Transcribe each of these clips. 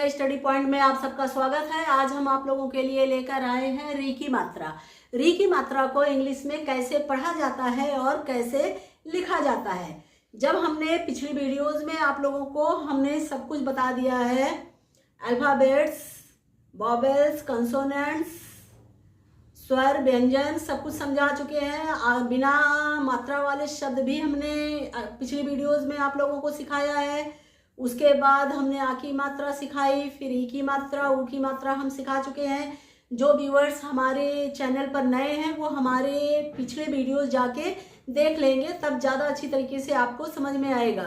Study point में आप सबका स्वागत है। आज हम आप लोगों के लिए लेकर आए हैं री की मात्रा। री की मात्रा को इंग्लिश में कैसे पढ़ा जाता है और कैसे लिखा जाता है। जब हमने पिछली वीडियोस में आप लोगों को हमने सब कुछ बता दिया है, अल्फाबेट्स, वॉवेल्स, कंसोनेंट्स, स्वर, व्यंजन सब कुछ समझा चुके हैं। बिना मात्रा वाले शब्द भी हमने पिछली वीडियोस में आप लोगों को सिखाया है। उसके बाद हमने आ की मात्रा सिखाई, फिर ई की मात्रा, ऊ की मात्रा हम सिखा चुके हैं। जो व्यूअर्स हमारे चैनल पर नए हैं वो हमारे पिछले वीडियोस जाके देख लेंगे, तब ज़्यादा अच्छी तरीके से आपको समझ में आएगा।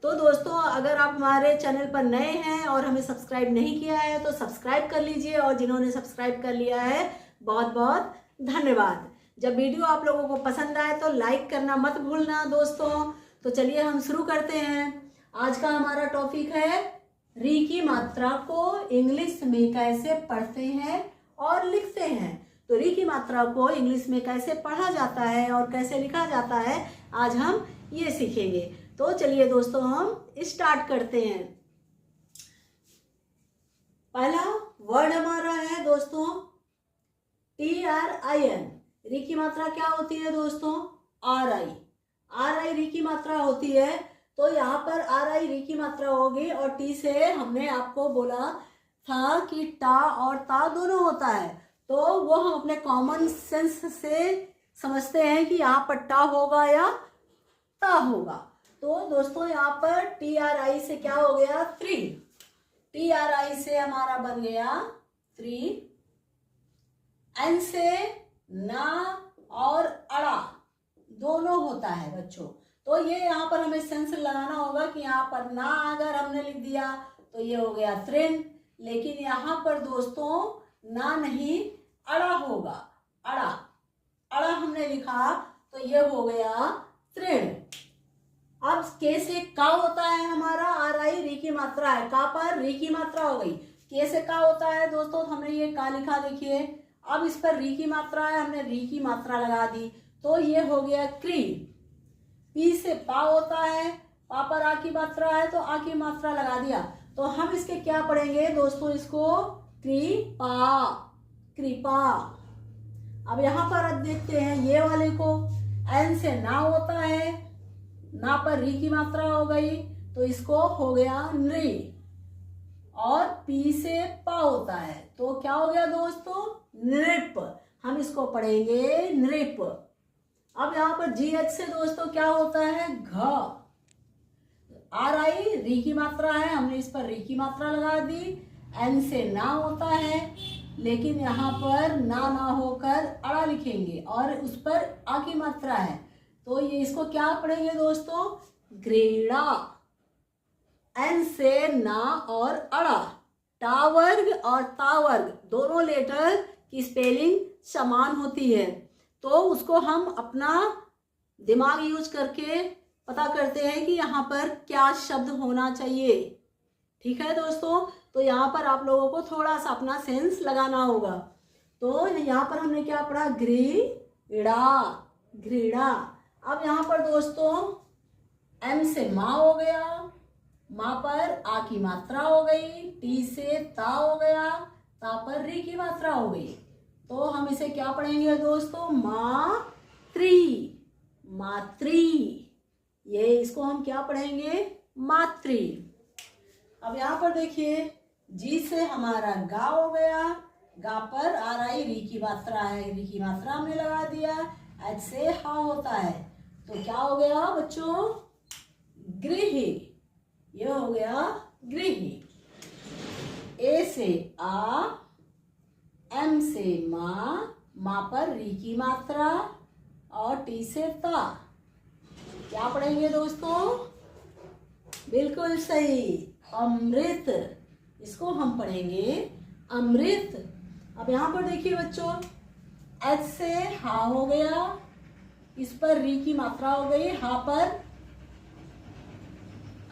तो दोस्तों, अगर आप हमारे चैनल पर नए हैं और हमें सब्सक्राइब नहीं किया है तो सब्सक्राइब कर लीजिए, और जिन्होंने सब्सक्राइब कर लिया है बहुत बहुत धन्यवाद। जब वीडियो आप लोगों को पसंद आए तो लाइक करना मत भूलना दोस्तों। तो चलिए हम शुरू करते हैं। आज का हमारा टॉपिक है री की मात्रा को इंग्लिश में कैसे पढ़ते हैं और लिखते हैं। तो री की मात्रा को इंग्लिश में कैसे पढ़ा जाता है और कैसे लिखा जाता है, आज हम ये सीखेंगे। तो चलिए दोस्तों, हम स्टार्ट करते हैं। पहला वर्ड हमारा है दोस्तों TRIN। री की मात्रा क्या होती है दोस्तों? RI री की मात्रा होती है। तो यहाँ पर RI री की मात्रा होगी, और टी से हमने आपको बोला था कि टा और ता दोनों होता है। तो वो हम अपने कॉमन सेंस से समझते हैं कि यहाँ पर टा होगा या ता होगा। तो दोस्तों यहाँ पर TRI से क्या हो गया? 3। TRI से हमारा बन गया 3। एन से ना और अड़ा दोनों होता है बच्चों। तो ये यहाँ पर हमें सेंस लगाना होगा कि यहाँ पर ना अगर हमने लिख दिया तो ये हो गया तृण, लेकिन यहाँ पर दोस्तों ना नहीं अड़ा होगा। अड़ा हमने लिखा तो ये हो गया तृण। अब के से का होता है हमारा RI री की मात्रा है, का पर री की मात्रा हो गई। के से का होता है दोस्तों, हमने ये का लिखा, देखिए। अब इस पर री की मात्रा है, हमने री की मात्रा लगा दी तो ये हो गया क्री। पी से पा होता है, पा पर आ की मात्रा है तो आ की मात्रा लगा दिया। तो हम इसके क्या पढ़ेंगे दोस्तों? इसको कृपा। अब यहाँ पर अब देखते हैं ये वाले को। एन से ना होता है, ना पर री की मात्रा हो गई तो इसको हो गया नृ। और पी से पा होता है तो क्या हो गया दोस्तों? नृप। हम इसको पढ़ेंगे नृप। अब यहाँ पर GH से दोस्तों क्या होता है? घ। RI री की मात्रा है, हमने इस पर री की मात्रा लगा दी। एन से ना होता है, लेकिन यहाँ पर ना होकर अड़ा लिखेंगे और उस पर आ की मात्रा है तो ये इसको क्या पढ़ेंगे दोस्तों? ग्रेड़ा। एन से ना और अड़ा, टा वर्ग और ता वर्ग दोनों लेटर की स्पेलिंग समान होती है। तो उसको हम अपना दिमाग यूज करके पता करते हैं कि यहाँ पर क्या शब्द होना चाहिए। ठीक है दोस्तों, तो यहाँ पर आप लोगों को थोड़ा सा अपना सेंस लगाना होगा। तो यहाँ पर हमने क्या पढ़ा? ग्रीड़ा। अब यहाँ पर दोस्तों एम से माँ हो गया, माँ पर आ की मात्रा हो गई। टी से ता हो गया, ता पर री की मात्रा हो गई। तो हम इसे क्या पढ़ेंगे दोस्तों? मात्री। ये इसको हम क्या पढ़ेंगे? मात्री। अब यहाँ पर देखिए जी से हमारा गा हो गया, गा पर RI री की मात्रा है, री की मात्रा हमने लगा दिया। एच से हा होता है तो क्या हो गया बच्चों? गृही। ये हो गया गृही। ए से आ, एम से माँ पर री की मात्रा, और टी से ता। क्या पढ़ेंगे दोस्तों? बिल्कुल सही, अमृत। इसको हम पढ़ेंगे अमृत। अब यहाँ पर देखिए बच्चों, एच से हा हो गया, इस पर री की मात्रा हो गई।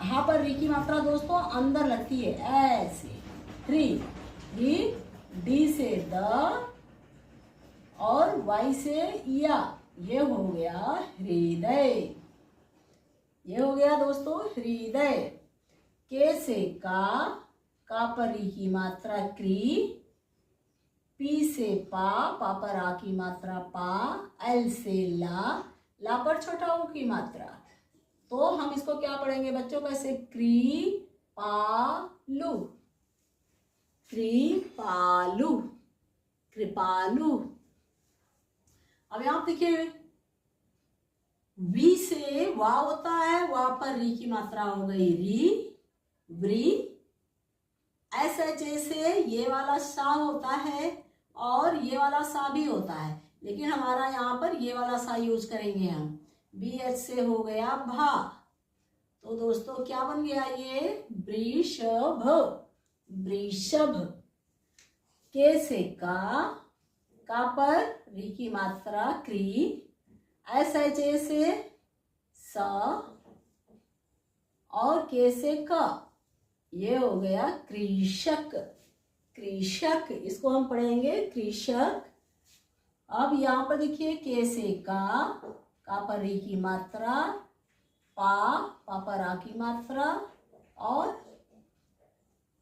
हा पर री की मात्रा दोस्तों अंदर लगती है ऐसे। डी से द और वाई से या, ये हो गया हृदय। ये हो गया दोस्तों हृदय। के से का, का पर री की मात्रा क्री, पी से पा, पा पर आ की मात्रा पा, एल से ला, ला पर छोटा ऊ की मात्रा। तो हम इसको क्या पढ़ेंगे बच्चों, कैसे, कृपालु, कृपालु, कृपालु। अब यहां देखिए वी से वा होता है, वा पर री की मात्रा हो गई री, व्री। एस एच ए से ये वाला सा होता है और ये वाला सा भी होता है, लेकिन हमारा यहाँ पर ये वाला सा यूज करेंगे हम। बी एच से हो गया भा, तो दोस्तों क्या बन गया ये, वृषभ, वृषभ। के से का पर री की मात्रा क्री, एस एच ए से स और के से क, ये हो गया कृषक, कृषक। इसको हम पढ़ेंगे कृषक। अब यहाँ पर देखिए के से का पर री की मात्रा, पा पर आ की मात्रा और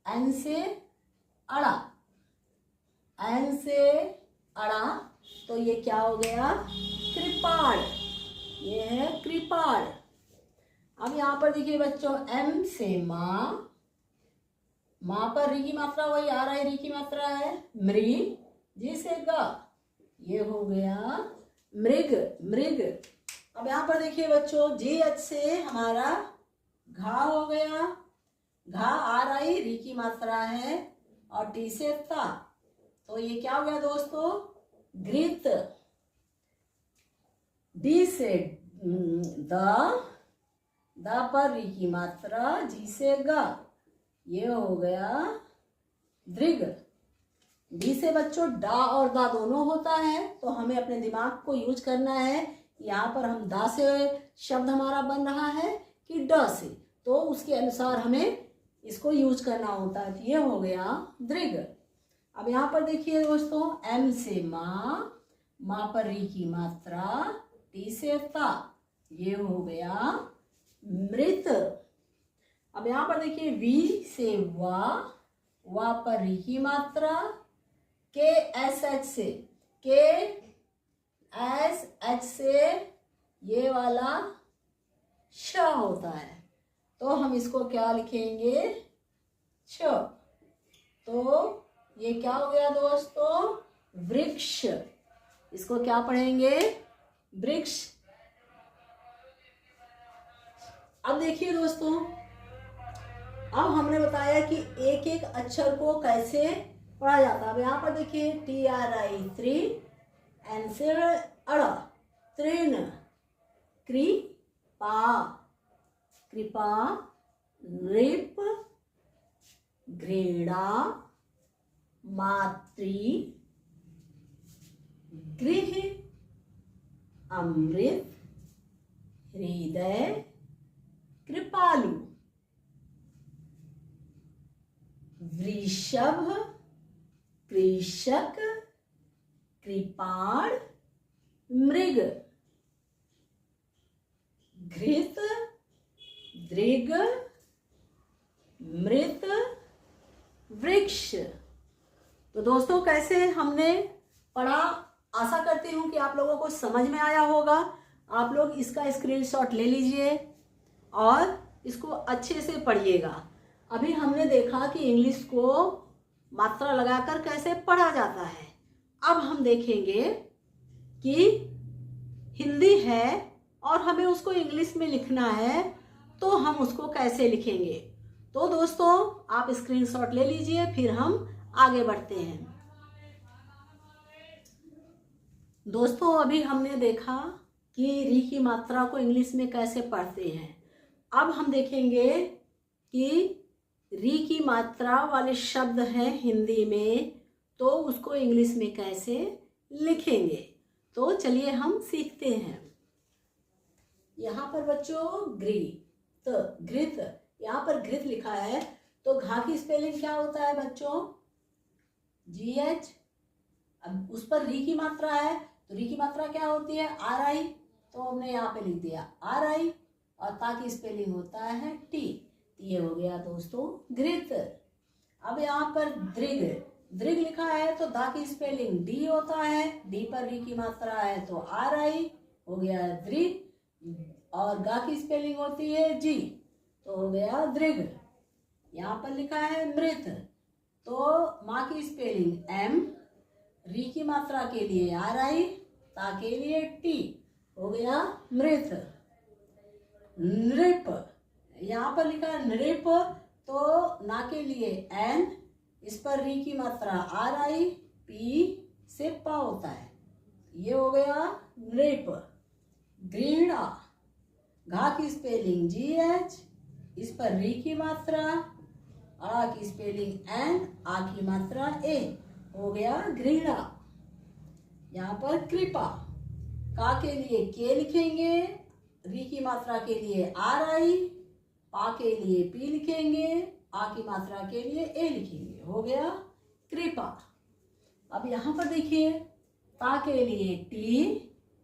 एन से अड़ा, एन से अड़ा, तो ये क्या हो गया, कृपाण, ये है कृपाण। अब यहाँ पर देखिए बच्चों एम से माँ, माँ पर री की मात्रा वही आ रहा है, री की मात्रा है मृ, जी से ग, ये हो गया मृग, मृग। अब यहाँ पर देखिए बच्चों जी एच से हमारा घा हो गया, घा आ रही री की मात्रा है और टी से ता, तो ये क्या हो गया दोस्तों, घृत। डी से द पर री की मात्रा, जी से ग, ये हो गया दृग। डी से बच्चों डा और दा दोनों होता है, तो हमें अपने दिमाग को यूज करना है। यहाँ पर हम दा से शब्द हमारा बन रहा है कि ड से, तो उसके अनुसार हमें इसको यूज करना होता है। तो ये हो गया दृग। अब यहाँ पर देखिए दोस्तों एम से माँ, माँ पर री की मात्रा, टी से ता, ये हो गया मृत। अब यहाँ पर देखिए वी से वा पर री की मात्रा, के एस एच से, के एस एच से ये वाला श होता है, तो हम इसको क्या लिखेंगे, छ। तो ये क्या हो गया दोस्तों, वृक्ष। इसको क्या पढ़ेंगे, वृक्ष। अब देखिए दोस्तों, अब हमने बताया कि एक एक अक्षर को कैसे पढ़ा जाता है। अब यहाँ पर देखिए T R I three, N से अड़ा, तृण, कृपा, कृपा, नृप, घृणा, मातृ, गृह, अमृत, हृदय, कृपालु, वृषभ, कृषक, कृपाण, मृग, घृत, दृग, मृत, वृक्ष। तो दोस्तों कैसे हमने पढ़ा, आशा करती हूँ कि आप लोगों को समझ में आया होगा। आप लोग इसका स्क्रीनशॉट ले लीजिए और इसको अच्छे से पढ़िएगा। अभी हमने देखा कि इंग्लिश को मात्रा लगाकर कैसे पढ़ा जाता है। अब हम देखेंगे कि हिंदी है और हमें उसको इंग्लिश में लिखना है, तो हम उसको कैसे लिखेंगे। तो दोस्तों आप स्क्रीनशॉट ले लीजिए, फिर हम आगे बढ़ते हैं। दोस्तों अभी हमने देखा कि री की मात्रा को इंग्लिश में कैसे पढ़ते हैं। अब हम देखेंगे कि री की मात्रा वाले शब्द हैं हिंदी में, तो उसको इंग्लिश में कैसे लिखेंगे। तो चलिए हम सीखते हैं। यहाँ पर बच्चों घृत, घृत, यहाँ पर घृत लिखा है, तो घा की स्पेलिंग क्या होता है बच्चों, GH। अब उस पर री की मात्रा है, तो री की मात्रा क्या होती है, RI, तो हमने यहाँ पे लिख दिया RI, और ता की स्पेलिंग होता है T। ये हो गया दोस्तों घृत। अब यहाँ पर दृग, दृग लिखा है तो दा की स्पेलिंग डी होता है, डी पर री की मात्रा है तो आर आई, हो गया दृग। और गा की स्पेलिंग होती है जी, तो हो गया दृग। यहाँ पर लिखा है मृत, तो माँ की स्पेलिंग एम, री की मात्रा के लिए आर आई, ता के लिए टी, हो गया मृत। नृप, यहाँ पर लिखा है नृप, तो ना के लिए एन, इस पर री की मात्रा आर आई, पी से पा होता है, ये हो गया नृप। घृणा, घा की स्पेलिंग जी एच, इस पर री की मात्रा, आ की स्पेलिंग एन, आ की मात्रा ए, हो गया घृणा। यहाँ पर कृपा, का के लिए के लिखेंगे, री की मात्रा के लिए आर आई, पा के लिए पी लिखेंगे, आ की मात्रा के लिए ए लिखेंगे, हो गया कृपा। अब यहाँ पर देखिए, ता के लिए टी,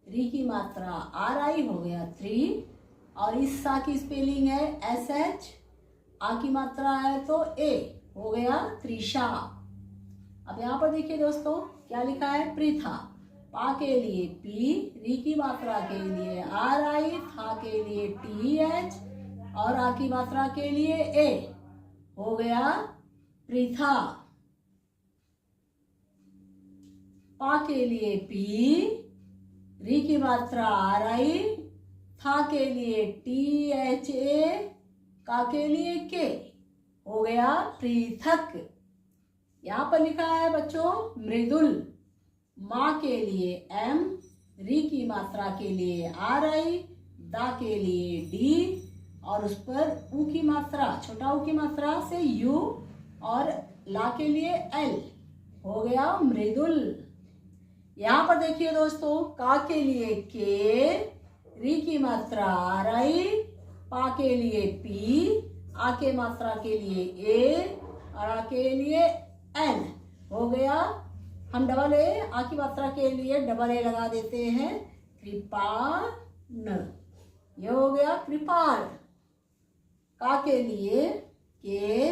री की मात्रा आर आई, हो गया थ्री, और इस सा की स्पेलिंग है एस एच, आ की मात्रा है तो ए, हो गया त्रिशा। अब यहाँ पर देखिए दोस्तों क्या लिखा है, पृथा, पा के लिए पी, री की मात्रा के लिए आर आई, था के लिए टी एच, और आ की मात्रा के लिए ए, हो गया पृथा। पा के लिए पी, री की मात्रा आर आई, था के लिए टी एच ए, का के लिए के, हो गया पृथक। यहाँ पर लिखा है बच्चों मृदुल, माँ के लिए एम, री की मात्रा के लिए आर आई, दा के लिए डी, और उस पर ऊ की मात्रा, छोटा ऊ की मात्रा से यू, और ला के लिए एल, हो गया मृदुल। यहाँ पर देखिए दोस्तों, का के लिए के, री की मात्रा आर आई, पा के लिए पी, आ के मात्रा के लिए ए, और आ के लिए एन, हो गया। हम डबल ए, आ की मात्रा के लिए डबल ए लगा देते हैं, कृपाण, ये हो गया कृपाण। का के लिए के,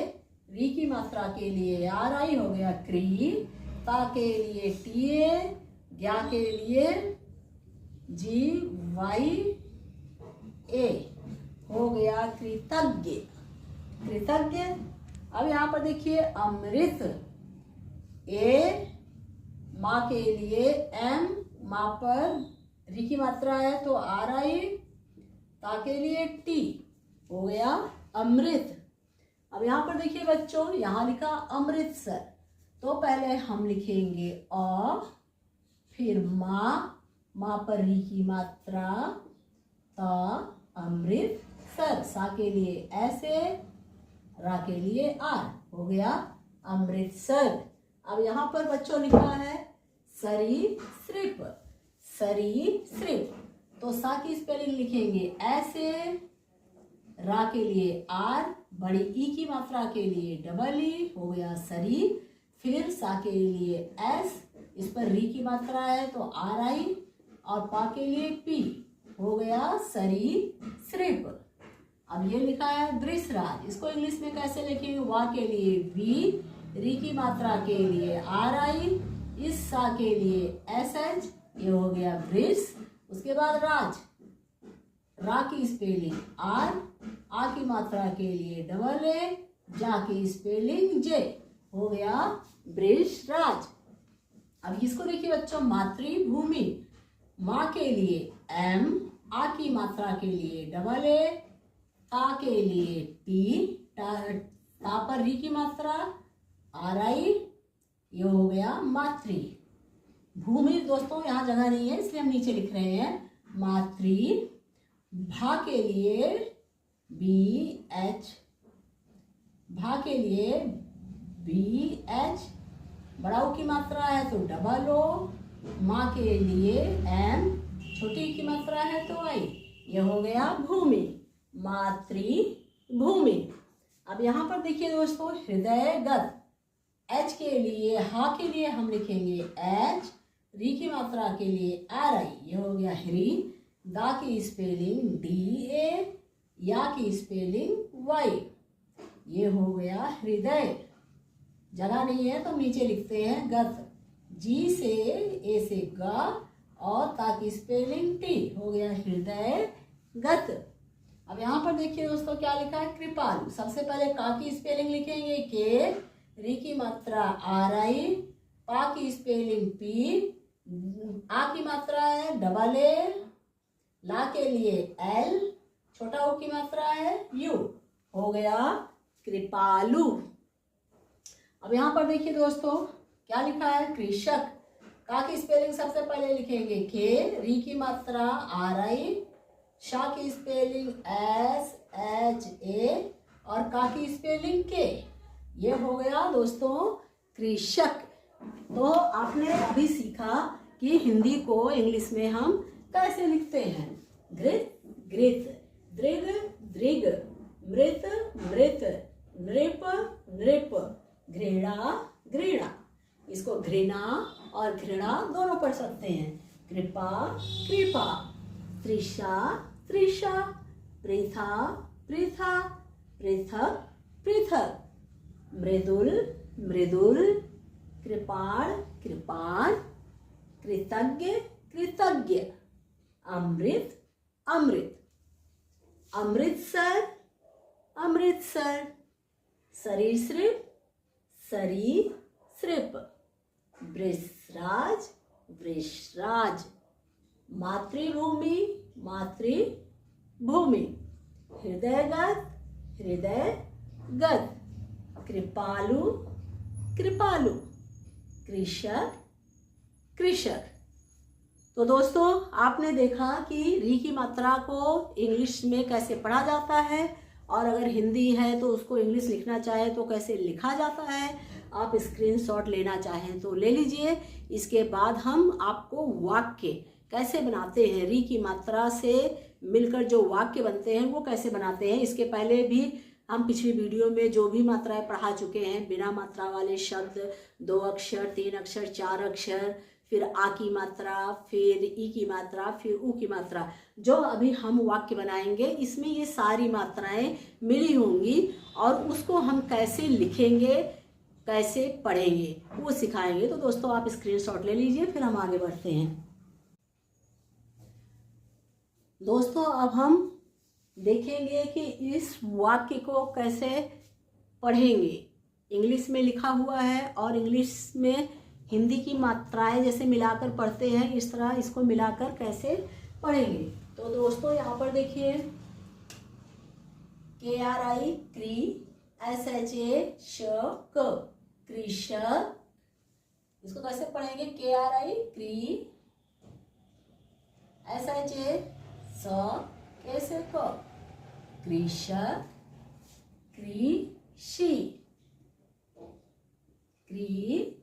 री की मात्रा के लिए आर आई, हो गया क्री, ता के लिए टी ए, ज्ञा के लिए जी वाई ए, हो गया कृतज्ञ, कृतज्ञ। अब यहाँ पर देखिए अमृत, ए, माँ के लिए एम, माँ पर री की मात्रा है तो आर आई, ता के लिए टी, हो गया अमृत। अब यहाँ पर देखिए बच्चों, यहाँ लिखा अमृतसर, तो पहले हम लिखेंगे अ, फिर माँ, माँ पर री की मात्रा, त, अमृतसर, सा के लिए ऐसे, रा के लिए आर, हो गया अमृतसर। अब यहाँ पर बच्चों लिखा है सरीसृप, सरीसृप, तो सा की स्पेलिंग लिखेंगे ऐसे, रा के लिए आर, बड़ी ई की मात्रा के लिए डबल ई, हो गया सरी, फिर सा के लिए एस, इस पर री की मात्रा है तो आर आई, और पा के लिए पी, हो गया सरीसृप। अब ये लिखा है वृषराज, इसको इंग्लिश में कैसे लिखेंगे, वा के लिए वी, री की मात्रा के लिए आर आई, इस सा के लिए एस एच, ये हो गया वृष। उसके बाद राज, रा की स्पेलिंग आर, आ की मात्रा के लिए डबल ए, जा की स्पेलिंग जे, हो गया वृषराज। अब इसको देखिए बच्चों मातृभूमि, माँ के लिए एम, आ की मात्रा के लिए डबल ए, ता के लिए पी, ता पर री की मात्रा आर आई, ये हो गया मातृ भूमि। दोस्तों यहाँ जगह नहीं है इसलिए हम नीचे लिख रहे हैं मातृ। भा के लिए बी एच, भा के लिए बी एच, बड़ा ओ की मात्रा है तो डबल ओ, माँ के लिए एम, छोटी की मात्रा है तो आई, ये हो गया भूमि, मातृभूमि। अब यहाँ पर देखिए दोस्तों हृदयगत, एच के लिए, हा के लिए हम लिखेंगे एच, री की मात्रा के लिए आर आई, ये हो गया हरी, दा की स्पेलिंग डी ए, या की स्पेलिंग वाई, ये हो गया हृदय। जगह नहीं है तो नीचे लिखते हैं गत, जी से ए से गा और ता की स्पेलिंग टी, हो गया हृदय गत। अब यहाँ पर देखिए दोस्तों क्या लिखा है, कृपालु। सबसे पहले का की स्पेलिंग लिखेंगे के, री की मात्रा आर आई, पा की स्पेलिंग पी, आ की मात्रा है डबल ए, ला के लिए एल, छोटा ओ की मात्रा है यू, हो गया कृपालु। अब यहाँ पर देखिए दोस्तों क्या लिखा है, कृषक। का की स्पेलिंग सबसे पहले लिखेंगे के, री की मात्रा आर आई, शा की स्पेलिंग एस एच ए और का की स्पेलिंग के, ये हो गया दोस्तों कृषक। तो आपने अभी सीखा कि हिंदी को इंग्लिश में हम कैसे लिखते हैं। घृत घृत, दृग दृग, मृत मृत, नृप नृप, घृणा घृणा। इसको घृणा और घृणा दोनों पढ़ सकते हैं। कृपा कृपा, तृषा तृषा, पृथा पृथा, पृथक पृथक, मृदुल मृदुल, कृपाण कृपाण, कृतज्ञ कृतज्ञ, अमृत अमृत, अमृतसर अमृतसर, सरीसृप सरीसृप, वृषराज वृषराज, मातृभूमि मातृभूमि, हृदयगत हृदयगत, कृपालु कृपालु, कृषक कृषक। तो दोस्तों आपने देखा कि री की मात्रा को इंग्लिश में कैसे पढ़ा जाता है और अगर हिंदी है तो उसको इंग्लिश लिखना चाहे तो कैसे लिखा जाता है। आप स्क्रीनशॉट लेना चाहें तो ले लीजिए। इसके बाद हम आपको वाक्य कैसे बनाते हैं, री की मात्रा से मिलकर जो वाक्य बनते हैं वो कैसे बनाते हैं। इसके पहले भी हम पिछली वीडियो में जो भी मात्राएं पढ़ा चुके हैं, बिना मात्रा वाले शब्द, 2 अक्षर, 3 अक्षर, 4 अक्षर, फिर आ की मात्रा, फिर ई की मात्रा, फिर ऊ की मात्रा, जो अभी हम वाक्य बनाएंगे इसमें ये सारी मात्राएं मिली होंगी और उसको हम कैसे लिखेंगे, कैसे पढ़ेंगे वो सिखाएंगे। तो दोस्तों आप स्क्रीनशॉट ले लीजिए, फिर हम आगे बढ़ते हैं। दोस्तों अब हम देखेंगे कि इस वाक्य को कैसे पढ़ेंगे। इंग्लिश में लिखा हुआ है और इंग्लिश में हिंदी की मात्राएं जैसे मिलाकर पढ़ते हैं, इस तरह इसको मिलाकर कैसे पढ़ेंगे। तो दोस्तों यहाँ पर देखिए, KRI क्री, SHA श क, कृषक। इसको कैसे पढ़ेंगे, KRI क्री, SHA स कैसे क, कृषक कृषि, कृषि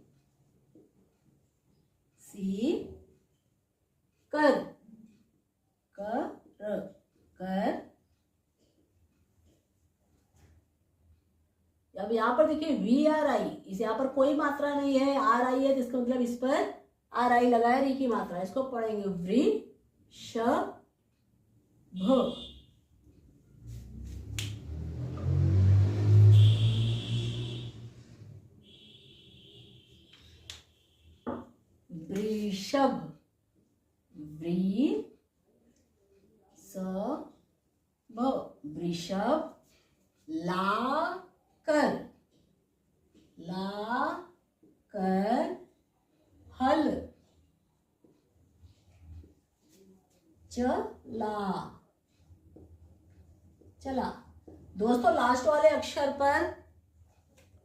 कर कर कर। अब यहाँ पर देखिए VRI, इस यहाँ पर कोई मात्रा नहीं है, RI है, जिसका मतलब इस पर RI लगाए, री की मात्रा। इसको पढ़ेंगे वृषभ, वृषभ, वृषभ, ला कर हल, चला। दोस्तों लास्ट वाले अक्षर पर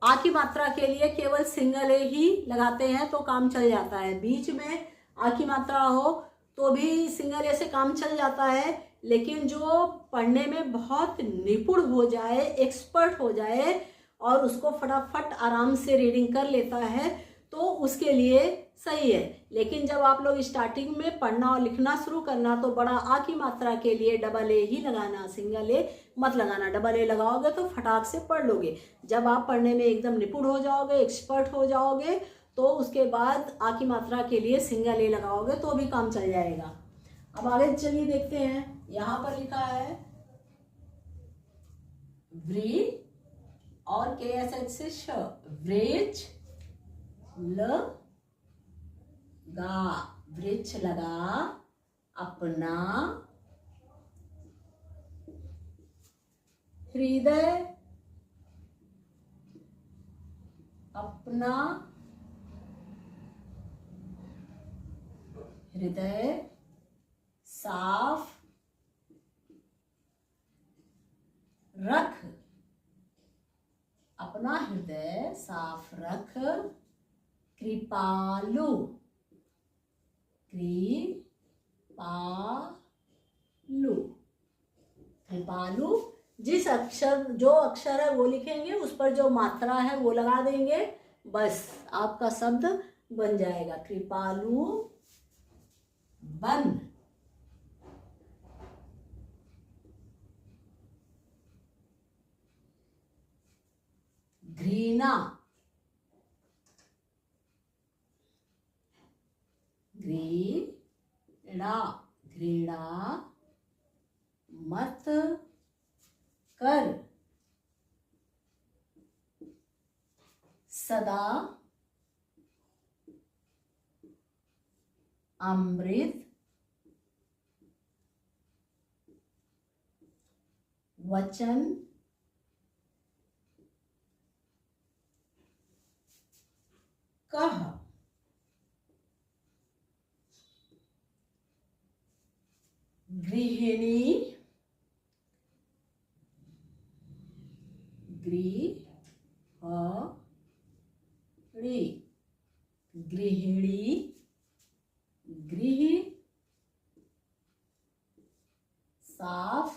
आ की मात्रा के लिए केवल सिंगल ए ही लगाते हैं तो काम चल जाता है। बीच में आ की मात्रा हो तो भी सिंगल ए से काम चल जाता है, लेकिन जो पढ़ने में बहुत निपुण हो जाए, एक्सपर्ट हो जाए और उसको फटाफट आराम से रीडिंग कर लेता है तो उसके लिए सही है। लेकिन जब आप लोग स्टार्टिंग में पढ़ना और लिखना शुरू करना तो बड़ा आ की मात्रा के लिए डबल ए ही लगाना, सिंगल ए मत लगाना। डबल ए लगाओगे तो फटाक से पढ़ लोगे। जब आप पढ़ने में एकदम निपुण हो जाओगे, एक्सपर्ट हो जाओगे, तो उसके बाद आ की मात्रा के लिए सिंगल ए लगाओगे तो भी काम चल जाएगा। अब आगे चलिए देखते हैं। यहाँ पर लिखा है और KSH से श, वृक्ष लगा, वृक्ष लगा, अपना हृदय, अपना हृदय साफ रख, अपना हृदय साफ रख, कृपालु, कृपालु, कृपालु। जिस अक्षर, जो अक्षर है वो लिखेंगे, उस पर जो मात्रा है वो लगा देंगे, बस आपका शब्द बन जाएगा। कृपालु बन, घृणा, घृणा, घृणा मत कर, सदा अमृत वचन कह, गृहिणी, गृहिणी, गृहिणी, गृह साफ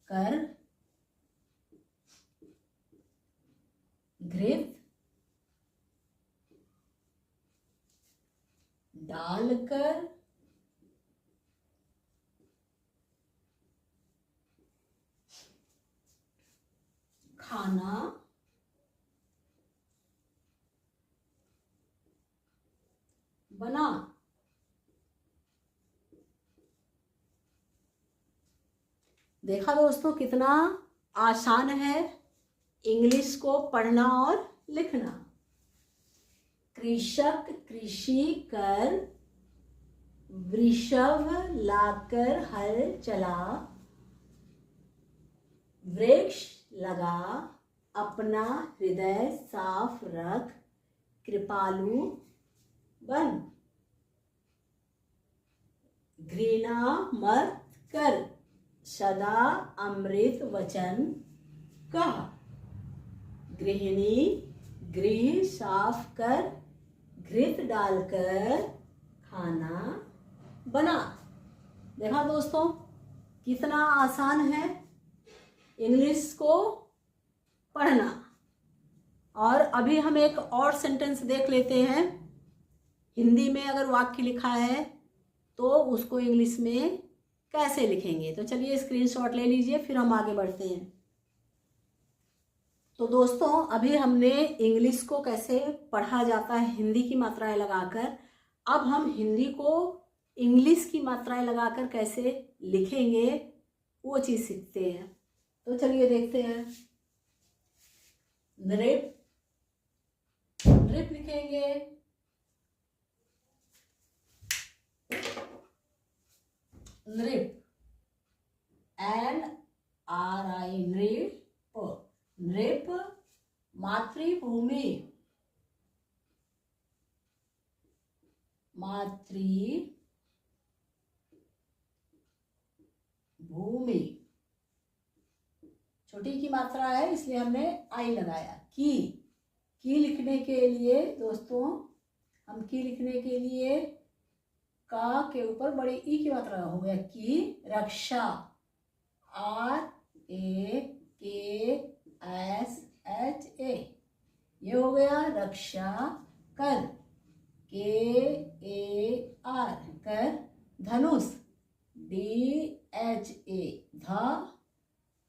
कर, घृत डालकर, खाना बना। देखा दोस्तों कितना आसान है इंग्लिश को पढ़ना और लिखना। कृषक कृषि कर, वृषभ लाकर हल चला, वृक्ष लगा, अपना हृदय साफ रख, कृपालु बन, घृणा मत कर, सदा अमृत वचन कह, गृहिणी गृह साफ कर, घृत डालकर खाना बना। देखा दोस्तों कितना आसान है इंग्लिश को पढ़ना। और अभी हम एक और सेंटेंस देख लेते हैं। हिंदी में अगर वाक्य लिखा है तो उसको इंग्लिश में कैसे लिखेंगे, तो चलिए स्क्रीनशॉट ले लीजिए, फिर हम आगे बढ़ते हैं। तो दोस्तों अभी हमने इंग्लिश को कैसे पढ़ा जाता है हिंदी की मात्राएं लगाकर, अब हम हिंदी को इंग्लिश की मात्राएं लगाकर कैसे लिखेंगे वो चीज़ सीखते हैं। तो चलिए देखते हैं। नृप, नृप लिखेंगे, नृप, NRI, नृप, नृप मातृभूमि, मातृभूमि, छोटी की मात्रा है इसलिए हमने आई लगाया। की लिखने के लिए दोस्तों, हम की लिखने के लिए का के ऊपर बड़े ई की मात्रा हो गया की, रक्षा, RAKSHA, ये हो गया रक्षा कर, KAR कर, धनुष, DHA ध,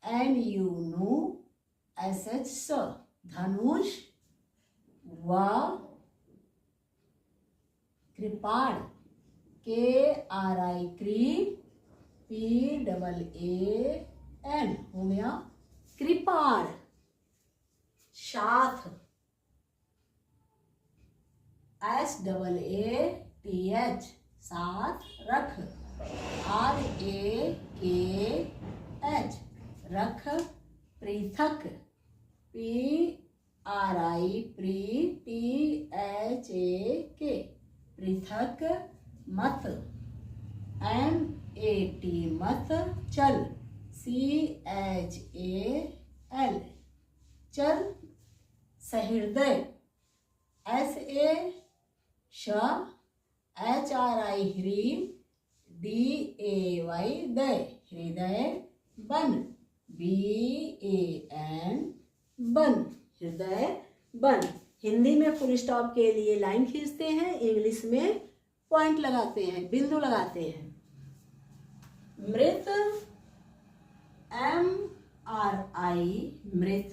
NU SH धनुष, व कृपाण, KRI कृ, PAAL एन हो गया कृपाण, साथ SAATH साथ, रख RAKH रख, पृथक PRITHAK पृथक, मत MAT मत, चल CHAL चल, सहृदय SA श HRI ह्रीम DAY दय, हृदय, बन BAN बन, हृदय बन। हिंदी में फुल स्टॉप के लिए लाइन खींचते हैं, इंग्लिश में पॉइंट लगाते हैं, बिंदु लगाते हैं। मृत MRI मृत,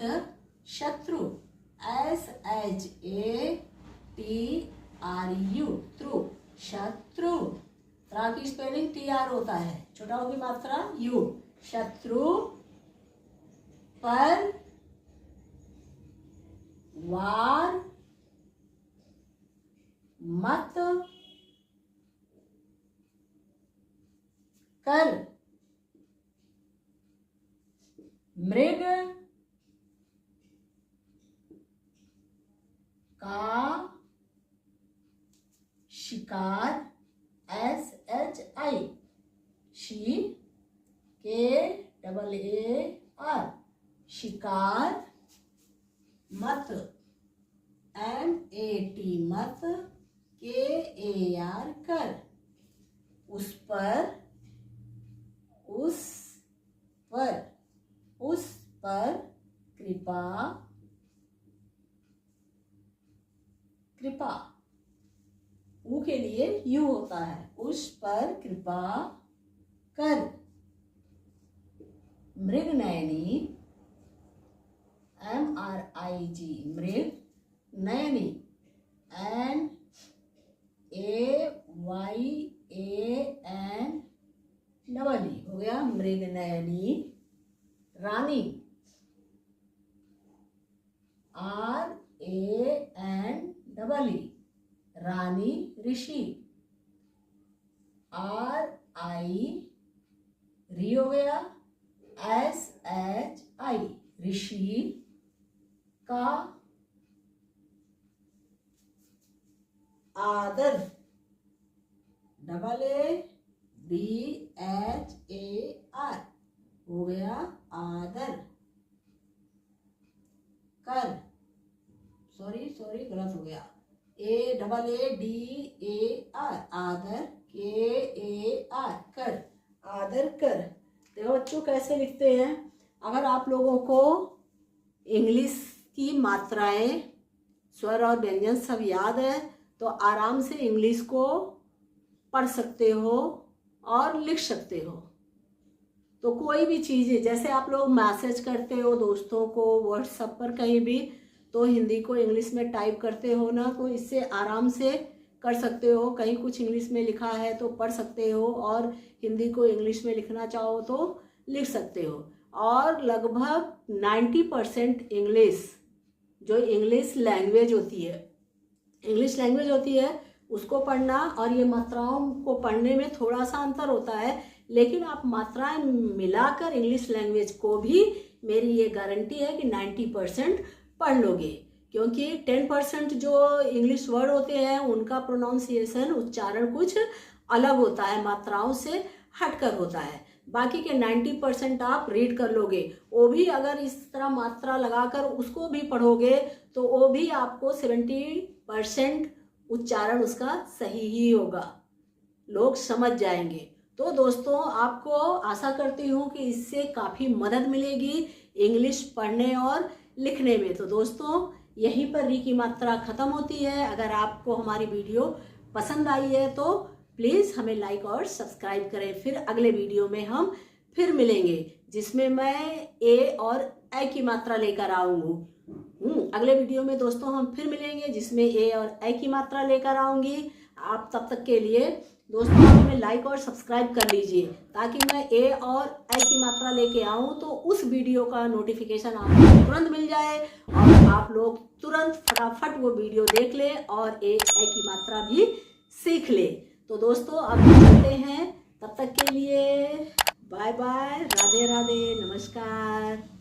शत्रु SHATRU त्रू, शत्रु, त्रा की स्पेलिंग TR होता है, छोटा होगी मात्रा यू, शत्रु, पर, वार, मत, कर, मृग, का, शिकार SHI शी KAAR शिकार, मत MAT मत KAR कर, उस पर, उस पर, उस पर, कृपा, कृपा, ऊ के लिए यू होता है, उस पर कृपा कर, मृग नयनी MRIG मृग, नयनी NAYAN डबल ई हो गया, मृग नयनी, रानी RAN डबल ई रानी, ऋषि RI री हो गया, SHI ऋषि, का, आदर AADHAR हो गया, आदर, कर, सॉरी गलत हो गया, AADAR आदर, KAR कर, आदर कर। देखो बच्चों कैसे लिखते हैं। अगर आप लोगों को इंग्लिश की मात्राएं, स्वर और व्यंजन सब याद है तो आराम से इंग्लिश को पढ़ सकते हो और लिख सकते हो। तो कोई भी चीज़, जैसे आप लोग मैसेज करते हो दोस्तों को व्हाट्सएप पर कहीं भी, तो हिंदी को इंग्लिश में टाइप करते हो ना, तो इससे आराम से कर सकते हो। कहीं कुछ इंग्लिश में लिखा है तो पढ़ सकते हो, और हिंदी को इंग्लिश में लिखना चाहो तो लिख सकते हो। और लगभग 90% इंग्लिश, जो इंग्लिश लैंग्वेज होती है उसको पढ़ना और ये मात्राओं को पढ़ने में थोड़ा सा अंतर होता है, लेकिन आप मात्राएं मिलाकर इंग्लिश लैंग्वेज को भी मेरी ये गारंटी है कि 90% पढ़ लोगे। क्योंकि 10% जो इंग्लिश वर्ड होते हैं उनका प्रोनाउंसिएशन, उच्चारण कुछ अलग होता है, मात्राओं से हटकर होता है। बाकी के 90% आप रीड कर लोगे, वो भी अगर इस तरह मात्रा लगाकर उसको भी पढ़ोगे तो वो भी आपको 70% उच्चारण उसका सही ही होगा, लोग समझ जाएंगे। तो दोस्तों आपको आशा करती हूँ कि इससे काफ़ी मदद मिलेगी इंग्लिश पढ़ने और लिखने में। तो दोस्तों यहीं पर री की मात्रा ख़त्म होती है। अगर आपको हमारी वीडियो पसंद आई है तो प्लीज़ हमें लाइक और सब्सक्राइब करें। फिर अगले वीडियो में हम फिर मिलेंगे जिसमें मैं ए और ए की मात्रा लेकर आऊँगी। अगले वीडियो में दोस्तों हम फिर मिलेंगे जिसमें ए और ए की मात्रा लेकर आऊँगी। आप तब तक के लिए दोस्तों आप हमें लाइक और सब्सक्राइब कर लीजिए ताकि मैं ए और ऐ की मात्रा लेके आऊँ तो उस वीडियो का नोटिफिकेशन आपको तुरंत मिल जाए और आप लोग तुरंत फटाफट वो वीडियो देख ले और ए ऐ की मात्रा भी सीख ले। तो दोस्तों अब चलते हैं, तब तक के लिए बाय बाय, राधे राधे, नमस्कार।